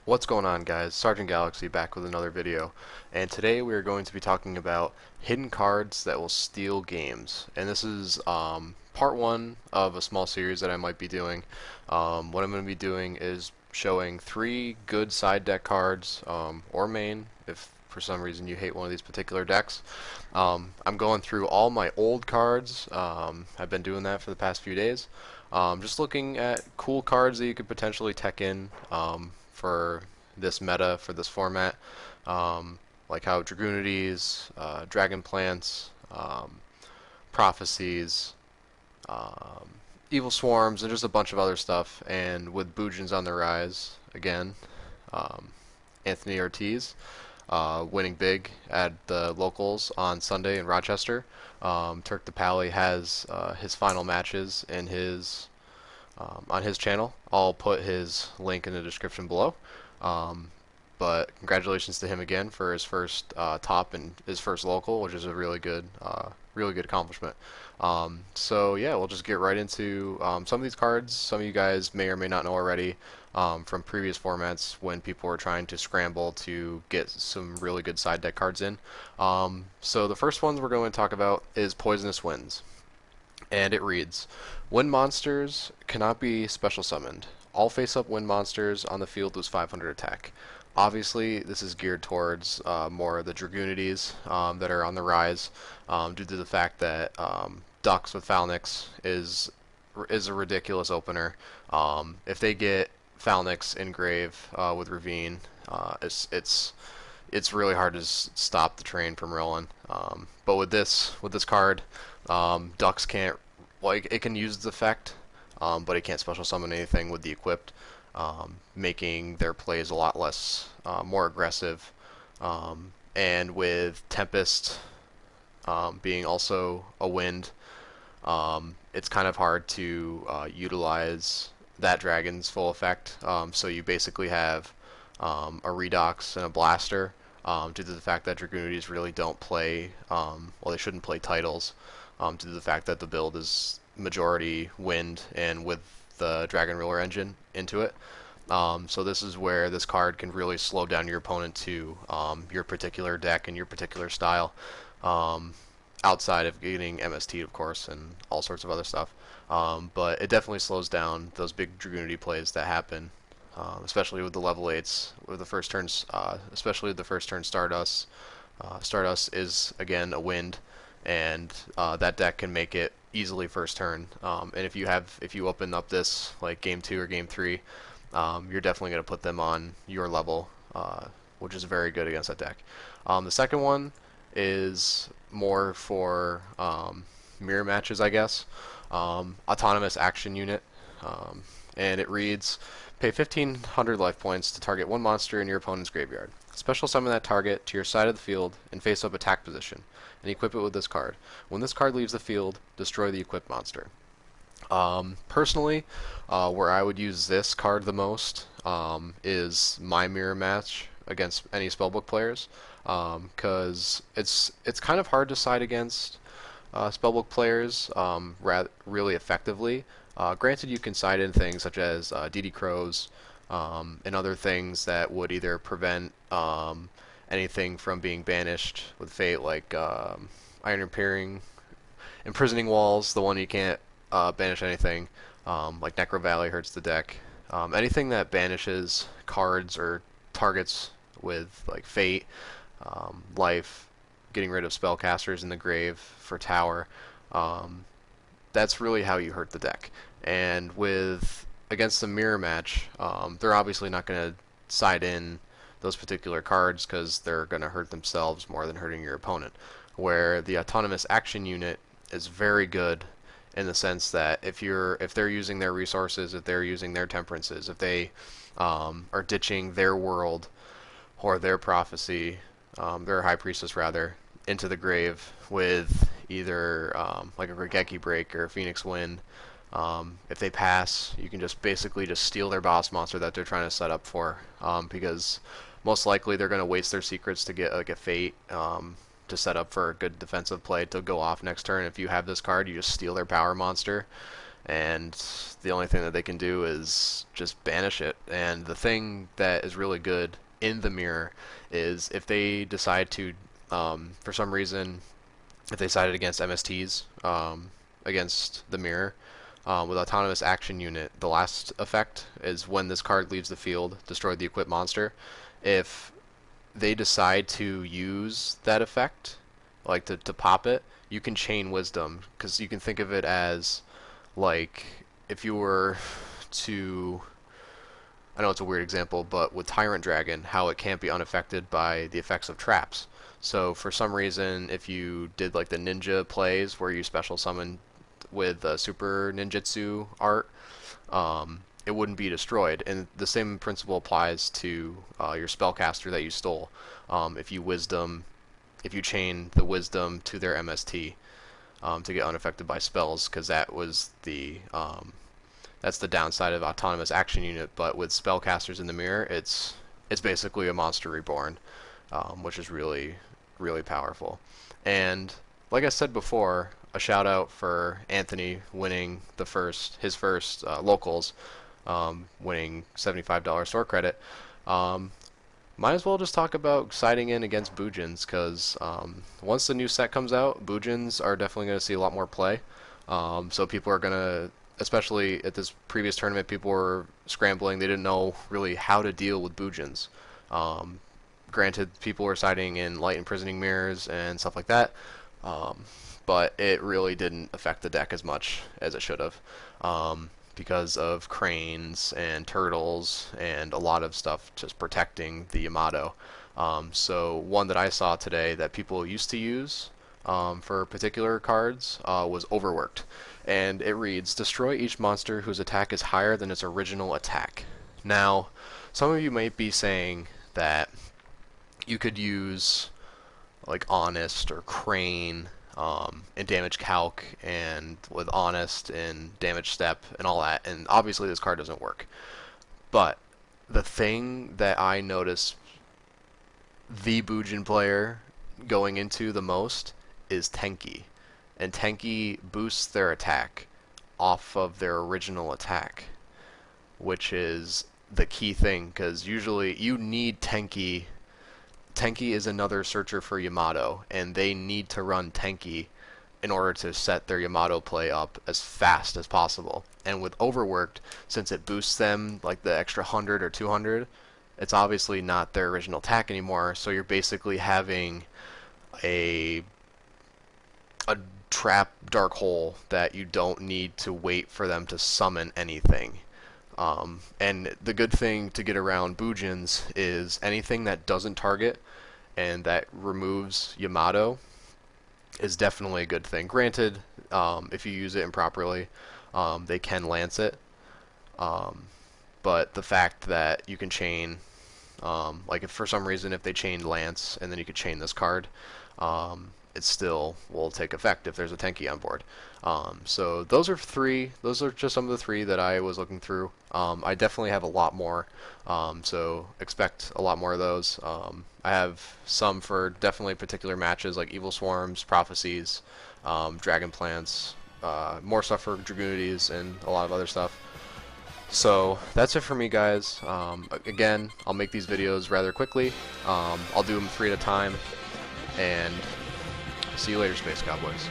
What's going on, guys? Sergeant Galaxy back with another video, and today we are going to be talking about hidden cards that will steal games. And this is part one of a small series that I might be doing. What I'm going to be doing is showing three good side deck cards, or main, if for some reason you hate one of these particular decks. I'm going through all my old cards. I've been doing that for the past few days. Just looking at cool cards that you could potentially tech in. For this meta, for this format, like how Dragoonides, Dragon Plants, Prophecies, um, Evil Swarms, and just a bunch of other stuff. And with Boojins on the rise again, um, Anthony Ortiz winning big at the locals on Sunday in Rochester. TurkThePally has his final matches in his on his channel. I'll put his link in the description below. Um, but congratulations to him again for his first top and his first local, which is a really good accomplishment. So yeah, we'll just get right into some of these cards. Some of you guys may or may not know already from previous formats when people were trying to scramble to get some really good side deck cards in. So the first ones we're going to talk about is Poisonous Winds. And it reads, Wind monsters cannot be special summoned. All face-up wind monsters on the field lose 500 attack. Obviously, this is geared towards more of the Dragoonides that are on the rise, due to the fact that Ducks with Falnix is a ridiculous opener. If they get Falnix in grave with Ravine, it's really hard to stop the train from rolling. But with this card, Ducks can't, like, it can use its effect, but it can't special summon anything with the equipped, making their plays a lot less more aggressive. And with Tempest being also a wind, it's kind of hard to utilize that dragon's full effect. So you basically have a Redox and a Blaster, due to the fact that Dragoonides really don't play, well, they shouldn't play titles, due to the fact that the build is majority wind and with the Dragon Ruler engine into it. So this is where this card can really slow down your opponent to your particular deck and your particular style, outside of getting MST, of course, and all sorts of other stuff. But it definitely slows down those big Dragoonide plays that happen, especially with the level 8s, with the first turns, especially with the first turn Stardust. Stardust is, again, a wind, and that deck can make it easily first turn. And if you open up this like game 2 or game 3, you're definitely going to put them on your level, which is very good against that deck. The second one is more for mirror matches, I guess. Autonomous Action Unit, and it reads, pay 1,500 life points to target one monster in your opponent's graveyard. Special summon that target to your side of the field in face-up attack position, and equip it with this card. When this card leaves the field, destroy the equipped monster. Personally, where I would use this card the most is my mirror match against any spellbook players, because it's kind of hard to side against spellbook players really effectively. Granted, you can side in things such as DD Crows, and other things that would either prevent anything from being banished with Fate, like Iron Imprisoning Walls, the one you can't banish anything, like Necro Valley hurts the deck. Anything that banishes cards or targets with like Fate, Life, getting rid of spellcasters in the grave for Tower, that's really how you hurt the deck. And with against the mirror match, they're obviously not going to side in those particular cards because they're going to hurt themselves more than hurting your opponent. Where the autonomous action unit is very good in the sense that if they're using their resources, if they're using their temperances, if they are ditching their world or their prophecy, their high priestess rather, into the grave with either like a Regeki Break or a Phoenix Wind. If they pass, you can just basically just steal their boss monster that they're trying to set up for, because most likely they're going to waste their secrets to get like a Fate, to set up for a good defensive play to go off next turn. If you have this card, you just steal their power monster, and the only thing that they can do is just banish it. And the thing that is really good in the mirror is if they decide to, for some reason, if they sided against MSTs, against the mirror, with autonomous action unit, the last effect is when this card leaves the field, destroy the equipped monster. If they decide to use that effect, like to pop it, you can chain wisdom, because you can think of it as like if you were to, I know it's a weird example, but with Tyrant Dragon, how it can't be unaffected by the effects of traps. So for some reason, if you did like the ninja plays where you special summon with super ninjutsu art, it wouldn't be destroyed. And the same principle applies to your spellcaster that you stole. If if you chain the wisdom to their MST to get unaffected by spells, because that was that's the downside of autonomous action unit. But with spellcasters in the mirror, it's basically a monster reborn, which is really powerful. And like I said before, a shout out for Anthony winning his first locals, winning $75 store credit. Um, Might as well just talk about siding in against Boojins, because once the new set comes out, Boojins are definitely going to see a lot more play. So people are going to, especially at this previous tournament, people were scrambling. They didn't know really how to deal with Boojins. Granted, people were siding in light imprisoning mirrors and stuff like that, but it really didn't affect the deck as much as it should have, because of cranes and turtles and a lot of stuff just protecting the Yamato. So one that I saw today that people used to use for particular cards was Overworked, and it reads, destroy each monster whose attack is higher than its original attack. Now, some of you might be saying that you could use like Honest or Crane in Damage Calc, and with Honest and Damage Step and all that, and obviously this card doesn't work. But the thing that I noticed the Bujin player going into the most is Tenki. And Tenki boosts their attack off of their original attack, which is the key thing, because usually you need Tenki. Tenki is another searcher for Yamato, and they need to run Tenki in order to set their Yamato play up as fast as possible. And with Overworked, since it boosts them like the extra 100 or 200, it's obviously not their original attack anymore, so you're basically having a trap dark hole that you don't need to wait for them to summon anything. And the good thing to get around Bujins is anything that doesn't target and that removes Yamato is definitely a good thing. Granted, if you use it improperly, they can lance it. But the fact that you can chain, like if for some reason if they chained Lance and then you could chain this card, it still will take effect if there's a Tenki on board. So those are just some of the three that I was looking through. I definitely have a lot more, so expect a lot more of those. I have some for definitely particular matches like Evil Swarms, Prophecies, Dragon Plants, more stuff for Dragoonities, and a lot of other stuff. So that's it for me, guys. Again, I'll make these videos rather quickly. I'll do them 3 at a time, and see you later, Space Cowboys.